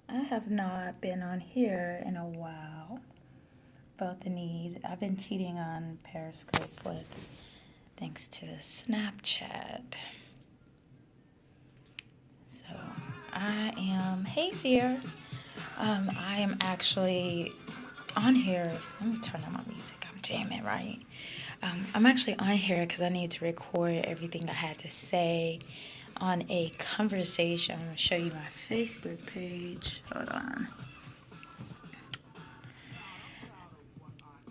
I have not been on here in a while. Felt the need. I've been cheating on Periscope with thanks to Snapchat. So I am hazier. I am actually on here. Let me turn on my music. I'm jamming, right? I'm actually on here because I need to record everything I had to say on a conversation. I'm going to show you my Facebook page. Hold on.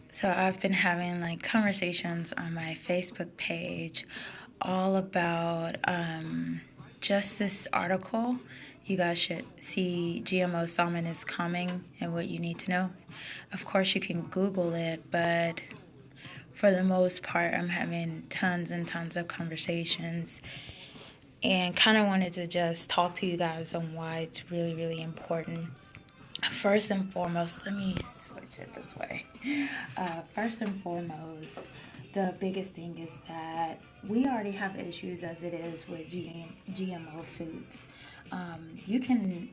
So I've been having like conversations on my Facebook page all about just this article. You guys should see GMO Salmon is coming and what you need to know. Of course, you can Google it, but for the most part, I'm having tons and tons of conversations and kind of wanted to just talk to you guys on why it's really, really important. First and foremost, let me switch it this way. First and foremost, the biggest thing is that we already have issues as it is with GMO foods. You can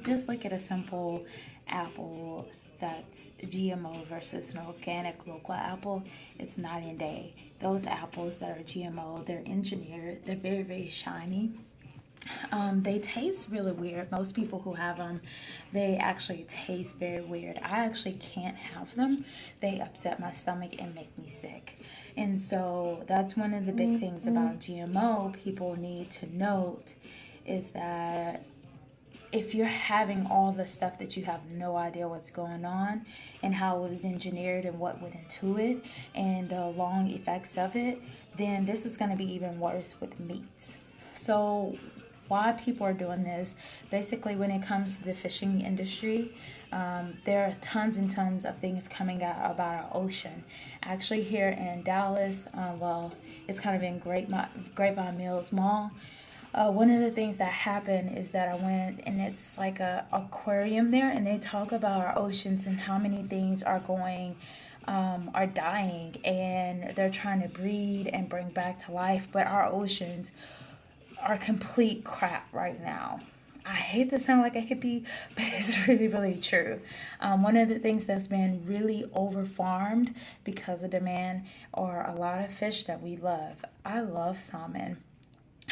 just look at a simple apple that's GMO versus an organic local apple. It's night and day. Those apples that are GMO, they're engineered, they're very, very shiny. They taste really weird. Most people who have them, they actually taste very weird. I actually can't have them. They upset my stomach and make me sick. And so that's one of the big things about GMO people need to note is that if you're having all the stuff that you have no idea what's going on and how it was engineered and what went into it and the long effects of it, then this is going to be even worse with meats. So why people are doing this, basically when it comes to the fishing industry, there are tons and tons of things coming out about our ocean. Actually here in Dallas, it's kind of in Grapevine Mills Mall. One of the things that happened is that I went and it's like a aquarium there, and they talk about our oceans and how many things are dying, and they're trying to breed and bring back to life, but our oceans are complete crap right now. I hate to sound like a hippie, but it's really, really true. One of the things that's been really over farmed because of demand are a lot of fish that we love. I love salmon.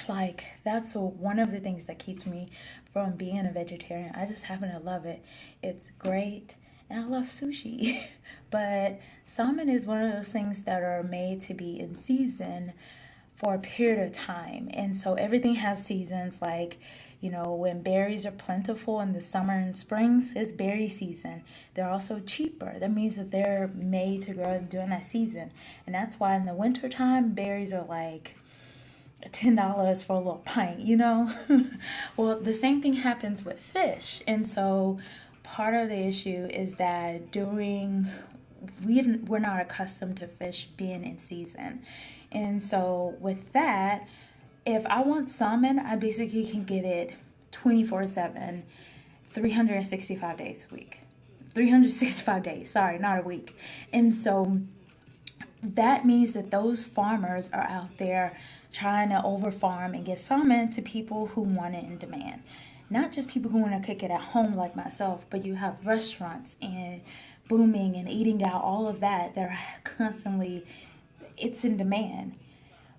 Like, that's one of the things that keeps me from being a vegetarian. I just happen to love it. It's great. And I love sushi. But salmon is one of those things that are made to be in season for a period of time. And so everything has seasons, like, when berries are plentiful in the summer and springs, it's berry season. They're also cheaper. That means that they're made to grow during that season. And that's why in the wintertime, berries are like $10 for a little pint. Well, the same thing happens with fish. And so part of the issue is that we're not accustomed to fish being in season. And so with that, if I want salmon, I basically can get it 24/7, 365 days a week. 365 days, sorry, not a week. And so that means that those farmers are out there trying to over farm and get salmon to people who want it in demand. Not just people who want to cook it at home like myself, but you have restaurants and booming and eating out, all of that. They're constantly, it's in demand.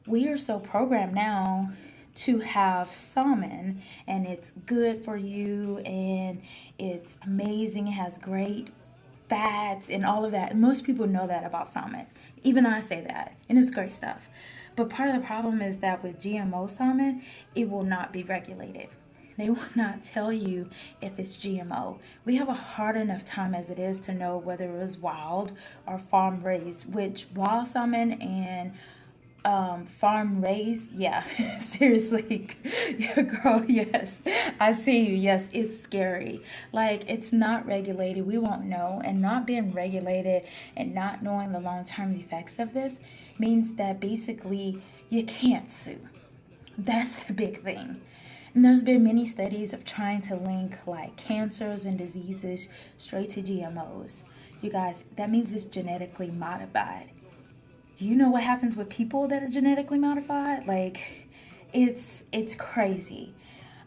We are so programmed now to have salmon, and it's good for you and it's amazing. It has great fats and all of that. And most people know that about salmon. Even I say that, and it's great stuff. But part of the problem is that with GMO salmon, it will not be regulated. They will not tell you if it's GMO. We have a hard enough time as it is to know whether it was wild or farm raised, which wild salmon and farm raised, yeah. Seriously. Yeah, girl, yes, I see you. Yes, it's scary. Like, it's not regulated, we won't know. And not being regulated and not knowing the long-term effects of this means that basically you can't sue. That's the big thing. And there's been many studies of trying to link like cancers and diseases straight to GMOs. You guys, that means it's genetically modified. Do you know what happens with people that are genetically modified? Like, it's crazy.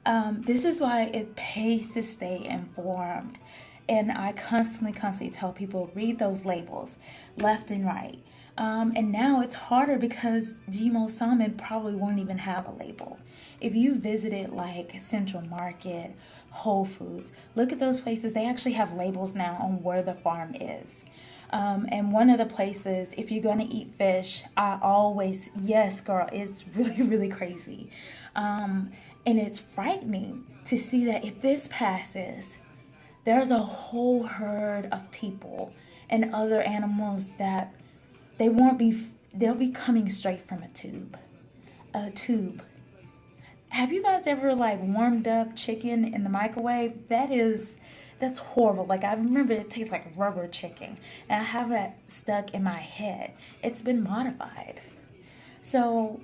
This is why it pays to stay informed. And I constantly tell people, read those labels left and right. And now it's harder because GMO salmon probably won't even have a label. If you visited like Central Market, Whole Foods, look at those places. They actually have labels now on where the farm is. And one of the places, if you're going to eat fish, I always, yes, girl, it's really crazy. And it's frightening to see that if this passes, there's a whole herd of people and other animals that they'll be coming straight from a tube. A tube. Have you guys ever like warmed up chicken in the microwave? That's horrible. Like I remember it tastes like rubber chicken, and I have that stuck in my head. It's been modified. So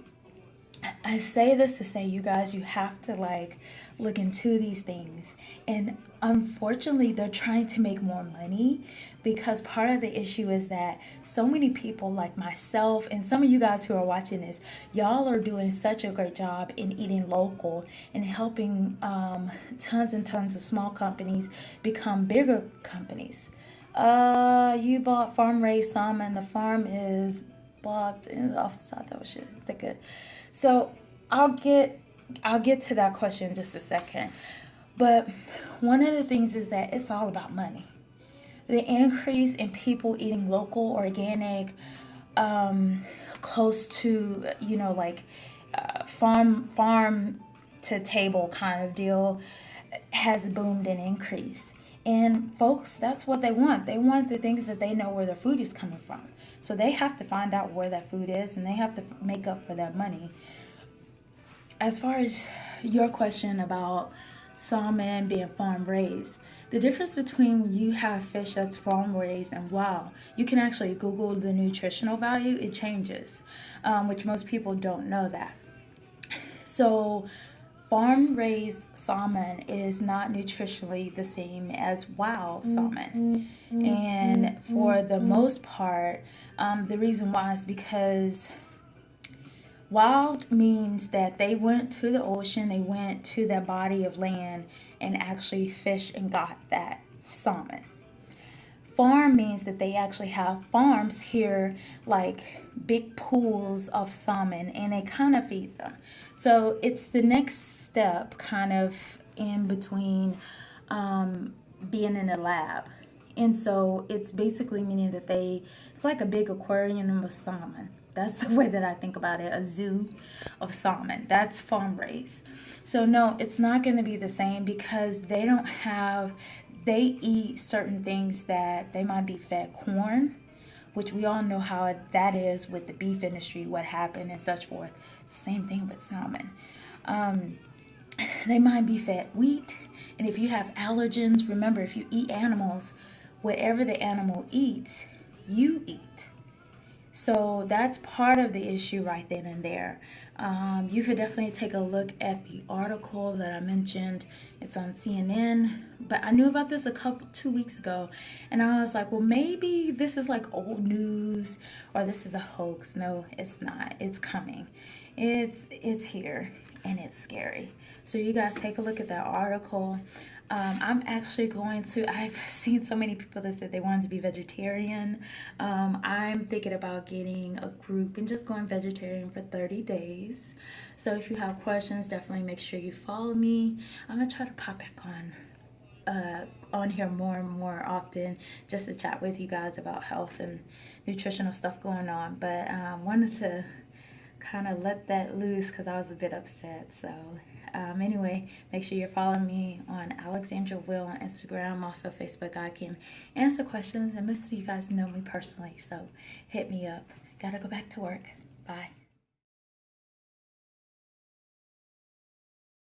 I say this to say, you guys, you have to like look into these things. And unfortunately, they're trying to make more money because part of the issue is that so many people like myself and some of you guys who are watching this, y'all are doing such a great job in eating local and helping tons and tons of small companies become bigger companies. You bought farm raised salmon. The farm is blocked and off the side. That shit. Is that good? So I'll get to that question in just a second. But one of the things is that it's all about money. The increase in people eating local, organic, close to like farm to table kind of deal has boomed and increased. And folks, that's what they want. They want the things that they know where their food is coming from. So they have to find out where that food is and they have to make up for that money. As far as your question about salmon being farm raised, the difference between when you have fish that's farm raised and wild, you can actually Google the nutritional value, it changes, which most people don't know that. So farm raised salmon is not nutritionally the same as wild salmon. And for the most part, the reason why is because wild means that they went to the ocean, they went to that body of land and actually fished and got that salmon. Farm means that they actually have farms here, like big pools of salmon, and they kind of feed them. So it's the next step, kind of in between being in a lab. And so it's basically meaning that it's like a big aquarium of salmon. That's the way that I think about it, a zoo of salmon. That's farm raised. So no, it's not going to be the same because they eat certain things that they might be fed corn, which we all know how that is with the beef industry, what happened and such forth. Same thing with salmon. They might be fed wheat. And if you have allergens, remember, if you eat animals, whatever the animal eats, you eat. So that's part of the issue right then and there. You could definitely take a look at the article that I mentioned. It's on CNN, but I knew about this 2 weeks ago, and I was like, well, maybe this is like old news or this is a hoax. No, it's not. It's coming. It's here. And it's scary. So you guys take a look at that article. I'm actually I've seen so many people that said they wanted to be vegetarian. I'm thinking about getting a group and just going vegetarian for 30 days. So if you have questions, definitely make sure you follow me. I'm going to try to pop back on here more and more often just to chat with you guys about health and nutritional stuff going on. But wanted to kind of let that loose because I was a bit upset. So anyway, make sure you're following me on Alexandra Will on Instagram, also Facebook. I can answer questions and most of you guys know me personally, so hit me up. Gotta go back to work. Bye.